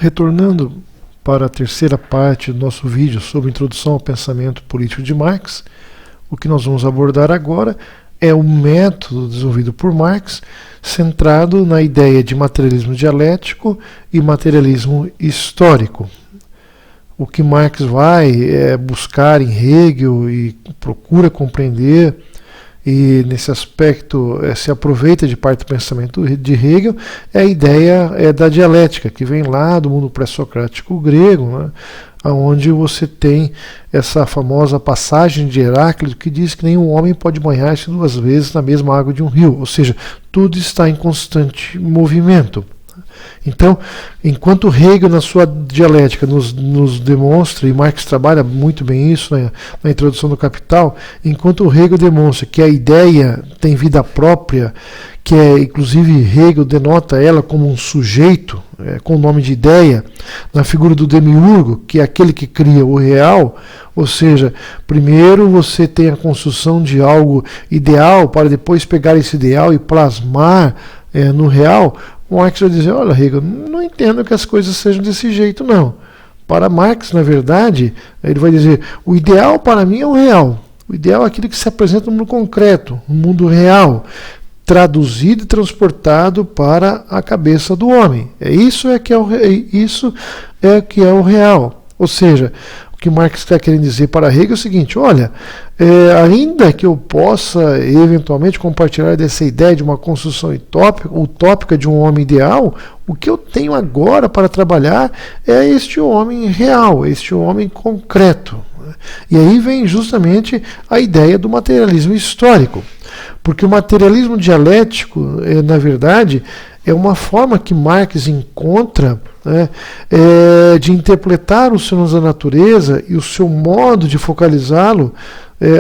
Retornando para a terceira parte do nosso vídeo sobre introdução ao pensamento político de Marx, o que nós vamos abordar agora é o método desenvolvido por Marx, centrado na ideia de materialismo dialético e materialismo histórico. O que Marx vai buscar em Hegel e procura compreender, e nesse aspecto se aproveita de parte do pensamento de Hegel, é a ideia da dialética, que vem lá do mundo pré-socrático grego, né, onde você tem essa famosa passagem de Heráclito que diz que nenhum homem pode banhar-se 2 vezes na mesma água de um rio, ou seja, tudo está em constante movimento. Então, enquanto Hegel na sua dialética nos demonstra, e Marx trabalha muito bem isso na introdução do Capital, enquanto Hegel demonstra que a ideia tem vida própria, que inclusive Hegel denota ela como um sujeito, com o nome de ideia, na figura do demiurgo, que é aquele que cria o real, ou seja, primeiro você tem a construção de algo ideal, para depois pegar esse ideal e plasmar no real. Marx vai dizer, olha Hegel, não entendo que as coisas sejam desse jeito não. Para Marx, na verdade, ele vai dizer, o ideal para mim é o real. O ideal é aquilo que se apresenta no mundo concreto, no mundo real, traduzido e transportado para a cabeça do homem. Isso é que é o real. Ou seja, o que Marx está querendo dizer para Hegel é o seguinte, olha, ainda que eu possa eventualmente compartilhar dessa ideia de uma construção utópica de um homem ideal, o que eu tenho agora para trabalhar é este homem real, este homem concreto. E aí vem justamente a ideia do materialismo histórico, porque o materialismo dialético, na verdade, é uma forma que Marx encontra de interpretar os fenômenos da natureza e o seu modo de focalizá-lo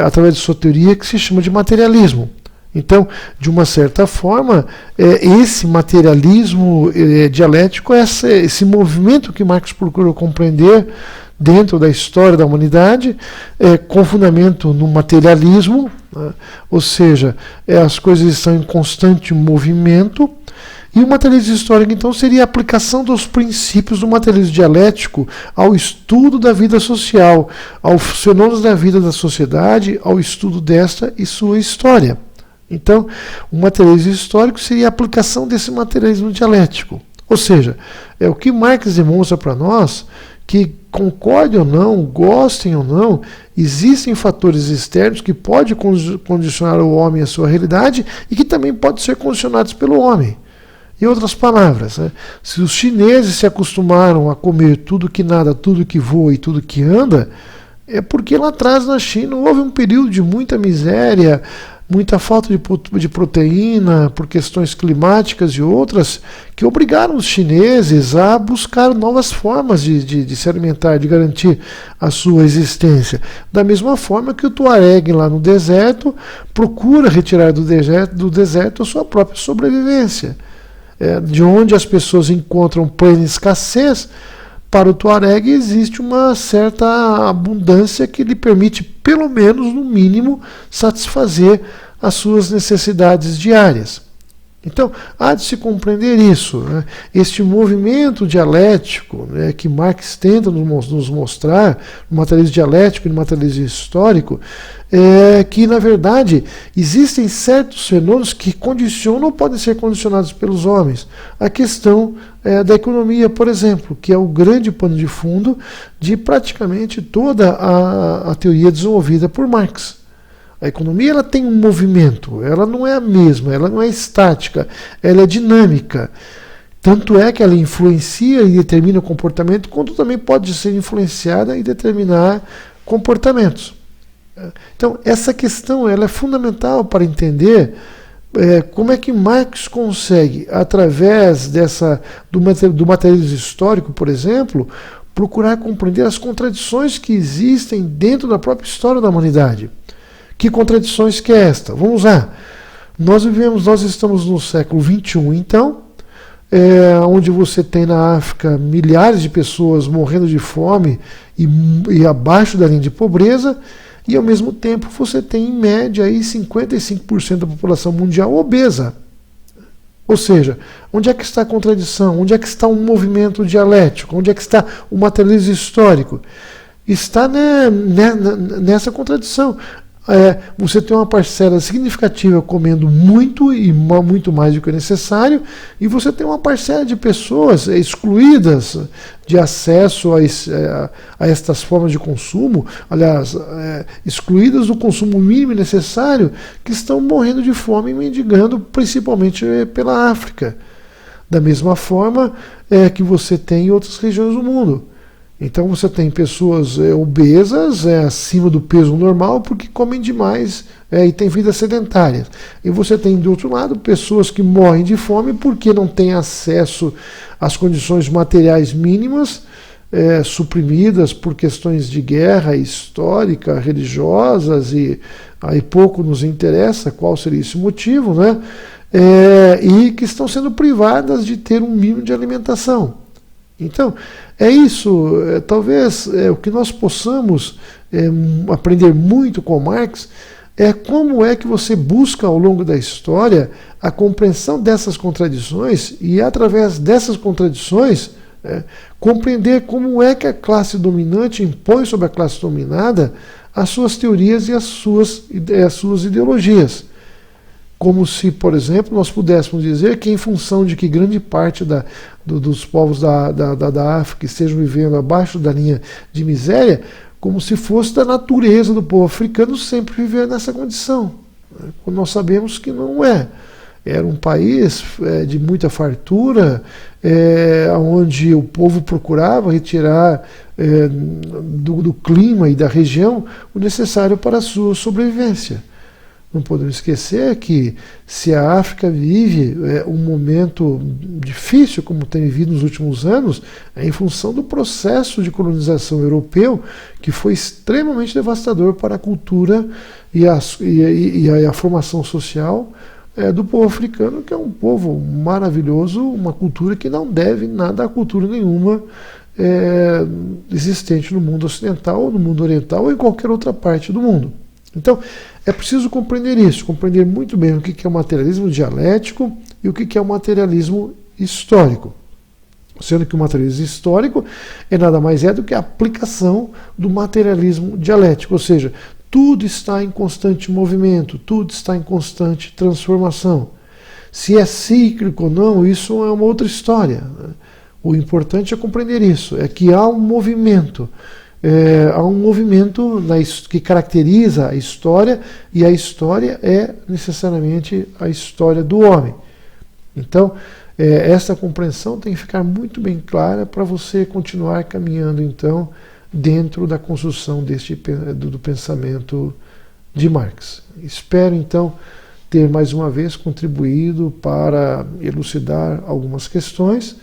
através de sua teoria, que se chama de materialismo. Então, de uma certa forma, esse materialismo dialético é esse movimento que Marx procura compreender dentro da história da humanidade, com fundamento no materialismo, ou seja, as coisas estão em constante movimento. E o materialismo histórico, então, seria a aplicação dos princípios do materialismo dialético ao estudo da vida social, aos fenômenos da vida da sociedade, ao estudo desta e sua história. Então, o materialismo histórico seria a aplicação desse materialismo dialético. Ou seja, é o que Marx demonstra para nós, que concordem ou não, gostem ou não, existem fatores externos que podem condicionar o homem à sua realidade e que também podem ser condicionados pelo homem. Em outras palavras, se os chineses se acostumaram a comer tudo que nada, tudo que voa e tudo que anda, é porque lá atrás na China houve um período de muita miséria, muita falta de proteína, por questões climáticas e outras, que obrigaram os chineses a buscar novas formas de se alimentar, de garantir a sua existência. Da mesma forma que o Tuareg lá no deserto procura retirar do deserto a sua própria sobrevivência. De onde as pessoas encontram plena escassez, para o Tuareg existe uma certa abundância que lhe permite, pelo menos no mínimo, satisfazer as suas necessidades diárias. Então, há de se compreender isso, este movimento dialético, que Marx tenta nos mostrar, no materialismo dialético e no materialismo histórico, que, na verdade, existem certos fenômenos que condicionam ou podem ser condicionados pelos homens. A questão da economia, por exemplo, que é o grande pano de fundo de praticamente toda a teoria desenvolvida por Marx. A economia ela tem um movimento, ela não é a mesma, ela não é estática, ela é dinâmica. Tanto é que ela influencia e determina o comportamento, quanto também pode ser influenciada e determinar comportamentos. Então, essa questão ela é fundamental para entender como é que Marx consegue, através do materialismo histórico, por exemplo, procurar compreender as contradições que existem dentro da própria história da humanidade. Que contradições que é esta? Vamos lá. Nós estamos no século XXI, então, onde você tem na África milhares de pessoas morrendo de fome e abaixo da linha de pobreza, e ao mesmo tempo você tem em média aí 55% da população mundial obesa. Ou seja, onde é que está a contradição? Onde é que está um movimento dialético? Onde é que está o materialismo histórico? Está nessa contradição. Você tem uma parcela significativa comendo muito e muito mais do que é necessário, e você tem uma parcela de pessoas excluídas de acesso a estas formas de consumo, aliás, excluídas do consumo mínimo necessário, que estão morrendo de fome e mendigando, principalmente pela África. Da mesma forma que você tem em outras regiões do mundo. Então você tem pessoas obesas, acima do peso normal, porque comem demais e têm vida sedentária. E você tem, do outro lado, pessoas que morrem de fome porque não têm acesso às condições materiais mínimas, suprimidas por questões de guerra histórica, religiosas, e aí pouco nos interessa qual seria esse motivo, né? E que estão sendo privadas de ter um mínimo de alimentação. Então, é isso, talvez o que nós possamos aprender muito com Marx é como é que você busca ao longo da história a compreensão dessas contradições e, através dessas contradições, compreender como é que a classe dominante impõe sobre a classe dominada as suas teorias e as suas ideologias. Como se, por exemplo, nós pudéssemos dizer que, em função de que grande parte dos povos da África estejam vivendo abaixo da linha de miséria, como se fosse da natureza do povo africano sempre viver nessa condição. Quando nós sabemos que não é. Era um país de muita fartura, onde o povo procurava retirar do clima e da região o necessário para a sua sobrevivência. Não podemos esquecer que, se a África vive um momento difícil, como tem vivido nos últimos anos, é em função do processo de colonização europeu, que foi extremamente devastador para a cultura e a formação social do povo africano, que é um povo maravilhoso, uma cultura que não deve nada a cultura nenhuma existente no mundo ocidental, ou no mundo oriental, ou em qualquer outra parte do mundo. Então, é preciso compreender isso, compreender muito bem o que é o materialismo dialético e o que é o materialismo histórico. Sendo que o materialismo histórico nada mais do que a aplicação do materialismo dialético, ou seja, tudo está em constante movimento, tudo está em constante transformação. Se é cíclico ou não, isso é uma outra história. O importante é compreender isso, é que há um movimento. Há um movimento que caracteriza a história, e a história é necessariamente a história do homem. Então, essa compreensão tem que ficar muito bem clara para você continuar caminhando, então, dentro da construção do pensamento de Marx. Espero, então, ter mais uma vez contribuído para elucidar algumas questões.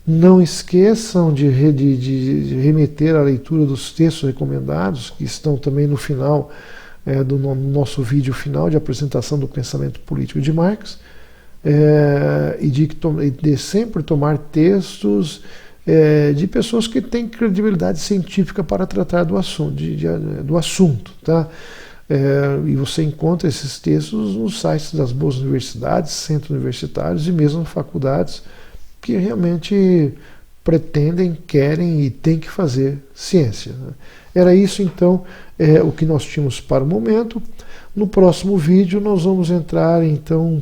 Não esqueçam de remeter à leitura dos textos recomendados, que estão também no final do nosso vídeo final de apresentação do pensamento político de Marx, e de sempre tomar textos de pessoas que têm credibilidade científica para tratar do assunto, tá? E você encontra esses textos nos sites das boas universidades, centros universitários e mesmo faculdades que realmente pretendem, querem e têm que fazer ciência. Era isso, então, o que nós tínhamos para o momento. No próximo vídeo nós vamos entrar, então,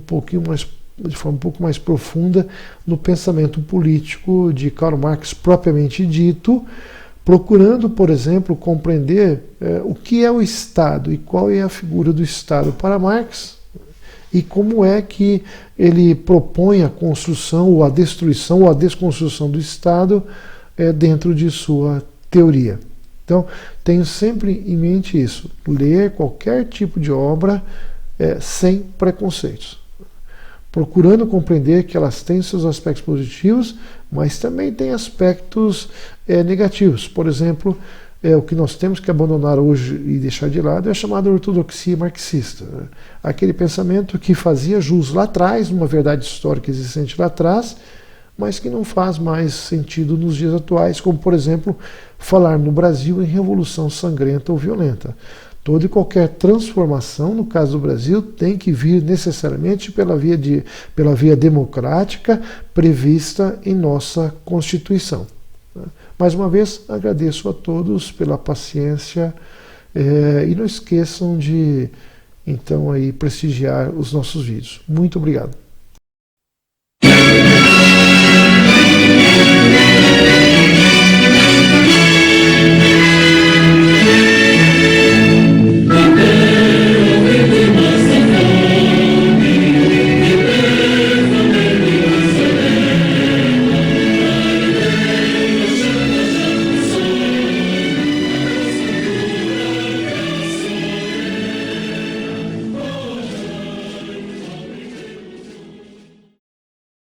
de forma um pouco mais profunda no pensamento político de Karl Marx propriamente dito, procurando, por exemplo, compreender o que é o Estado e qual é a figura do Estado para Marx, e como é que ele propõe a construção, ou a destruição, ou a desconstrução do Estado dentro de sua teoria. Então, tenho sempre em mente isso, ler qualquer tipo de obra sem preconceitos, procurando compreender que elas têm seus aspectos positivos, mas também têm aspectos negativos. Por exemplo, o que nós temos que abandonar hoje e deixar de lado é a chamada ortodoxia marxista. Aquele pensamento que fazia jus lá atrás, numa verdade histórica existente lá atrás, mas que não faz mais sentido nos dias atuais, como, por exemplo, falar no Brasil em revolução sangrenta ou violenta. Toda e qualquer transformação, no caso do Brasil, tem que vir necessariamente pela via democrática prevista em nossa Constituição. Mais uma vez, agradeço a todos pela paciência e não esqueçam de, então, aí, prestigiar os nossos vídeos. Muito obrigado.